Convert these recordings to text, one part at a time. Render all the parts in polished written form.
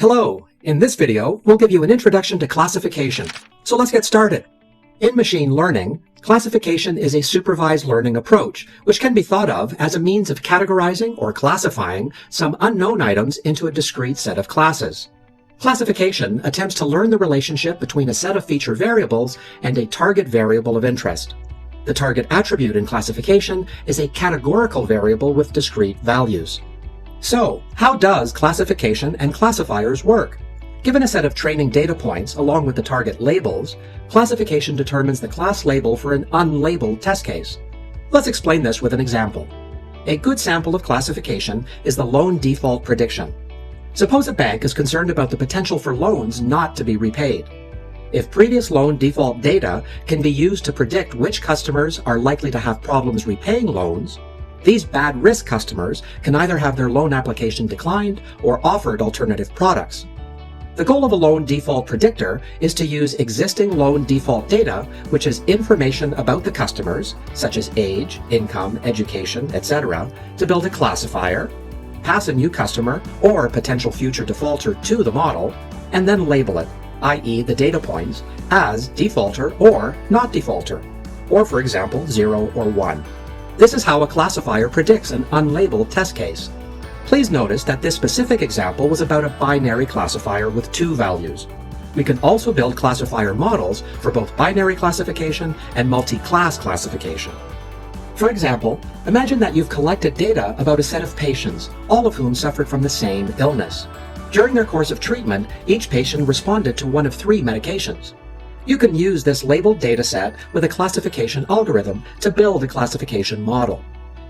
Hello! In this video, we'll give you an introduction to classification. So let's get started. In machine learning, classification is a supervised learning approach, which can be thought of as a means of categorizing or classifying some unknown items into a discrete set of classes. Classification attempts to learn the relationship between a set of feature variables and a target variable of interest. The target attribute in classification is a categorical variable with discrete values. So, how does classification and classifiers work? Given a set of training data points along with the target labels, classification determines the class label for an unlabeled test case. Let's explain this with an example. A good sample of classification is the loan default prediction. Suppose a bank is concerned about the potential for loans not to be repaid. If previous loan default data can be used to predict which customers are likely to have problems repaying loans, these bad risk customers can either have their loan application declined or offered alternative products. The goal of a loan default predictor is to use existing loan default data, which is information about the customers, such as age, income, education, etc., to build a classifier, pass a new customer or potential future defaulter to the model, and then label it, i.e. the data points, as defaulter or not defaulter, or for example 0 or 1. This is how a classifier predicts an unlabeled test case. Please notice that this specific example was about a binary classifier with 2 values. We can also build classifier models for both binary classification and multi-class classification. For example, imagine that you've collected data about a set of patients, all of whom suffered from the same illness. During their course of treatment, each patient responded to one of 3 medications. You can use this labeled data set with a classification algorithm to build a classification model.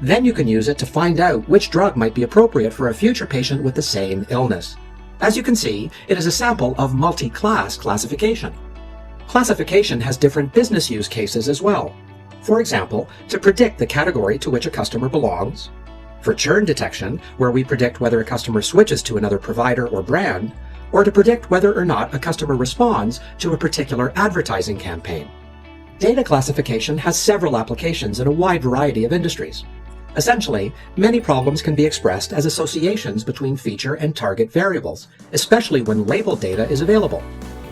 Then you can use it to find out which drug might be appropriate for a future patient with the same illness. As you can see, it is a sample of multi-class classification. Classification has different business use cases as well. For example, to predict the category to which a customer belongs, for churn detection, where we predict whether a customer switches to another provider or brand, or to predict whether or not a customer responds to a particular advertising campaign. Data classification has several applications in a wide variety of industries. Essentially, many problems can be expressed as associations between feature and target variables, especially when labeled data is available.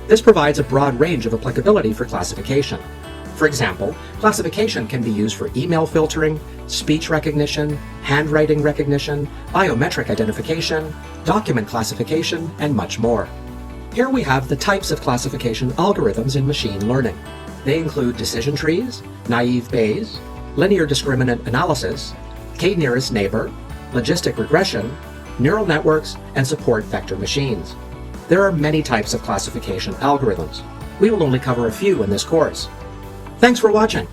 This provides a broad range of applicability for classification. For example, classification can be used for email filtering, speech recognition, handwriting recognition, biometric identification, document classification, and much more. Here we have the types of classification algorithms in machine learning. They include decision trees, naive Bayes, linear discriminant analysis, k-nearest neighbor, logistic regression, neural networks, and support vector machines. There are many types of classification algorithms. We will only cover a few in this course. Thanks for watching.